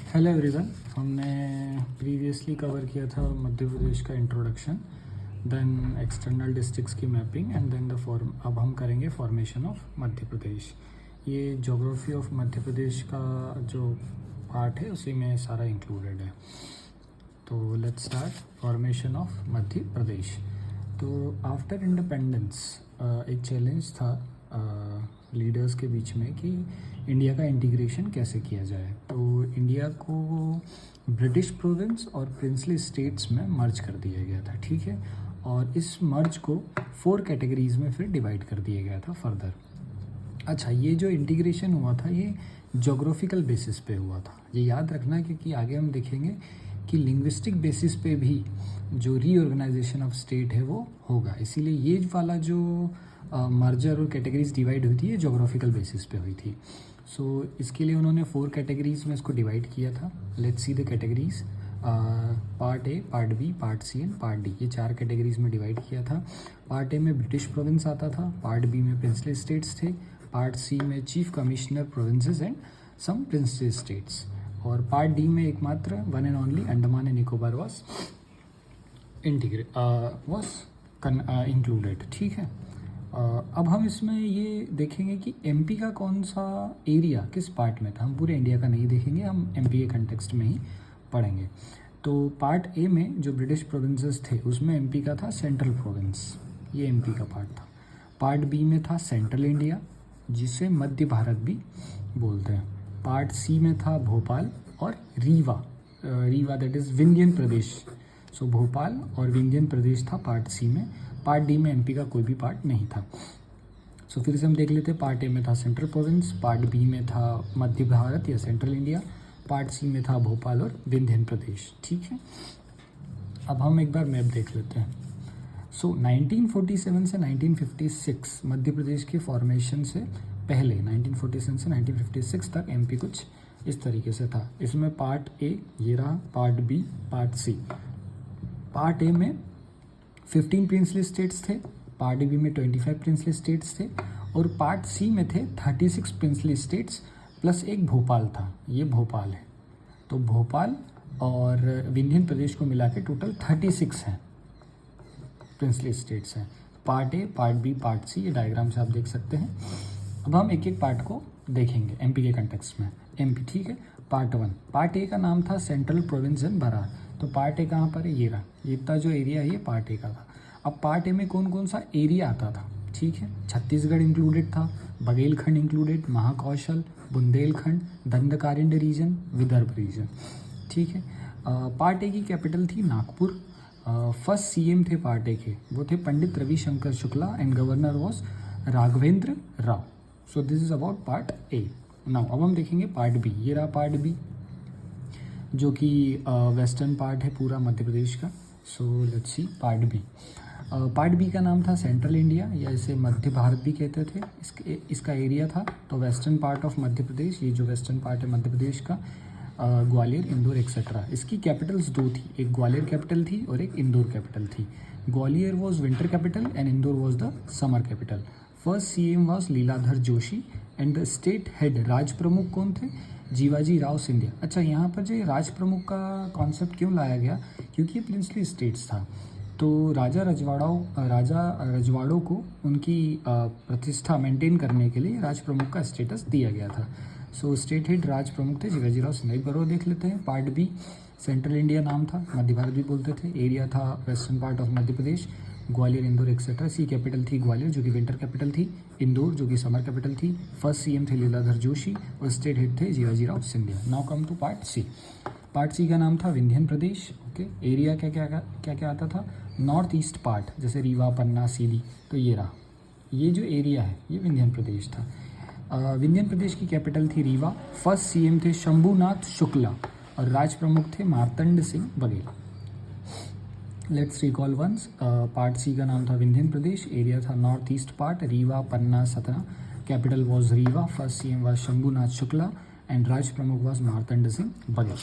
Hello everyone. हमने previously cover किया था मध्य प्रदेश का इंट्रोडक्शन, देन एक्सटर्नल डिस्ट्रिक्ट्स की mapping and then the form. अब हम करेंगे फॉर्मेशन ऑफ मध्य प्रदेश। ये ज्योग्राफी ऑफ मध्य प्रदेश का जो पार्ट है उसी में सारा इंक्लूडेड है। तो let's start formation of Madhya प्रदेश। तो आफ्टर इंडिपेंडेंस एक चैलेंज था लीडर्स के बीच में कि इंडिया का इंटीग्रेशन कैसे किया जाए। तो इंडिया को ब्रिटिश प्रोविंस और प्रिंसली स्टेट्स में मर्ज कर दिया गया था, ठीक है। और इस मर्ज को 4 कैटेगरीज में फिर डिवाइड कर दिया गया था फर्दर। अच्छा, ये जो इंटीग्रेशन हुआ था ये जोग्राफिकल बेसिस पे हुआ था, ये याद रखना, क्योंकि आगे हम देखेंगे कि लिंग्विस्टिक बेसिस पे भी जो रीऑर्गेनाइजेशन ऑफ स्टेट है वो होगा। इसीलिए ये वाला जो मर्जर और कैटेगरीज डिवाइड हुई थी ये जोग्राफिकल बेसिस पे हुई थी। सो इसके लिए उन्होंने 4 कैटेगरीज में इसको डिवाइड किया था। Let's see the categories. Part A, part B, part C and part D, ये 4 कैटेगरीज में डिवाइड किया था। पार्ट ए में ब्रिटिश प्रोविंस आता था, पार्ट बी में प्रिंसली स्टेट्स थे, पार्ट सी में chief commissioner provinces and some princely states, और पार्ट डी में एकमात्र one and only Andaman and Nicobar was included, ठीक है। अब हम इसमें ये देखेंगे कि एमपी का कौन सा एरिया किस पार्ट में था। हम पूरे इंडिया का नहीं देखेंगे, हम एमपी के कंटेक्स्ट में ही पढ़ेंगे। तो पार्ट ए में जो ब्रिटिश प्रोविंसेस थे उसमें एमपी का था सेंट्रल प्रोविंस, ये एमपी का पार्ट था। पार्ट बी में था सेंट्रल इंडिया, जिसे मध्य भारत भी बोलते हैं। पार्ट सी में था भोपाल और रीवा, दैट इज़ विंध्यन प्रदेश। सो भोपाल और विंध्यन प्रदेश था पार्ट सी में। पार्ट डी में एमपी का कोई भी पार्ट नहीं था। सो फिर से हम देख लेते हैं। पार्ट ए में था सेंट्रल प्रोविंस, पार्ट बी में था मध्य भारत या सेंट्रल इंडिया, पार्ट सी में था भोपाल और विंध्यन प्रदेश, ठीक है। अब हम एक बार मैप देख लेते हैं। सो 1947 से 1956 मध्य प्रदेश के फॉर्मेशन से पहले 1947 से 1956 तक एमपी कुछ इस तरीके से था। इसमें पार्ट ए ये रहा, part B, part C. Part A में 15 प्रिंसली स्टेट्स थे, पार्ट बी में 25 प्रिंसली स्टेट्स थे, और पार्ट सी में थे 36 प्रिंसली स्टेट्स प्लस एक भोपाल था। ये भोपाल है। तो भोपाल और विंध्यन प्रदेश को मिला के टोटल 36 हैं प्रिंसली स्टेट्स हैं। Part A, part B, part C, ये डायग्राम से आप देख सकते हैं। अब हम एक एक पार्ट को देखेंगे एमपी के कंटेक्स्ट में। एमपी, ठीक है। पार्ट 1, पार्ट ए का नाम था सेंट्रल प्रोविंस एंड बरार। तो पार्ट ए कहाँ पर है, ये रहा, ये इतना जो एरिया है ये पार्ट ए का था। अब पार्ट ए में कौन कौन सा एरिया आता था, ठीक है। छत्तीसगढ़ इंक्लूडेड था, Baghelkhand included, Mahakoshal, Bundelkhand, Dandakaranya region, Vidarbha region, ठीक है। पार्ट ए की कैपिटल थी नागपुर। फर्स्ट सीएम थे पार्ट ए के, वो थे Pandit Ravishankar Shukla and governor was Raghavendra Rao. So this is about part A. Now अब हम देखेंगे पार्ट बी। ये रहा पार्ट बी, जो कि वेस्टर्न पार्ट है पूरा मध्य प्रदेश का। So let's see part B. Part B का नाम था सेंट्रल इंडिया, या इसे मध्य भारत भी कहते थे। इसका एरिया था तो वेस्टर्न पार्ट ऑफ मध्य प्रदेश, ये जो वेस्टर्न पार्ट है मध्य प्रदेश का, ग्वालियर, इंदौर एक्सेट्रा। इसकी कैपिटल्स 2 थी, एक ग्वालियर कैपिटल थी और एक इंदौर कैपिटल थी। Gwalior was winter capital and Indore was the summer capital. First CM was Leeladhar Joshi and the state head Rajpramukh कौन थे, जीवाजी राव सिंधिया। अच्छा, यहाँ पर जो राज प्रमुख का कॉन्सेप्ट क्यों लाया गया, क्योंकि ये प्रिंसली स्टेट्स था। तो राजा रजवाड़ों को उनकी प्रतिष्ठा मेंटेन करने के लिए राज प्रमुख का स्टेटस दिया गया था। सो स्टेट हेड राज प्रमुख थे जीवाजी राव सिंधिया। बरो देख लेते हैं। पार्ट बी, सेंट्रल इंडिया नाम था, मध्य भारत भी बोलते थे। एरिया था western part of Madhya Pradesh, Gwalior, Indore etcetera. सी कैपिटल थी ग्वालियर, जो कि विंटर कैपिटल थी, इंदौर जो कि समर कैपिटल थी। फर्स्ट सीएम थे लीलाधर जोशी और स्टेट हेड थे Jiwaji Rao Scindia. Now come to part C. Part C का नाम था विंध्यन प्रदेश, ओके। एरिया क्या क्या आता था, नॉर्थ ईस्ट पार्ट, जैसे रीवा, पन्ना, सीधी। तो ये रहा, ये जो एरिया है ये विंध्यन प्रदेश था। विंध्यन प्रदेश की कैपिटल थी रीवा। फर्स्ट सीएम थे शंभुनाथ शुक्ला और राज प्रमुख थे Martand Singh Baghel. Let's recall once. Part C का नाम था विंध्यन प्रदेश, एरिया था north east part, Rewa, Panna, Satna. Capital was Rewa, first CM was Shambhunath Shukla and Rajpramukh was Martand Singh Baghel.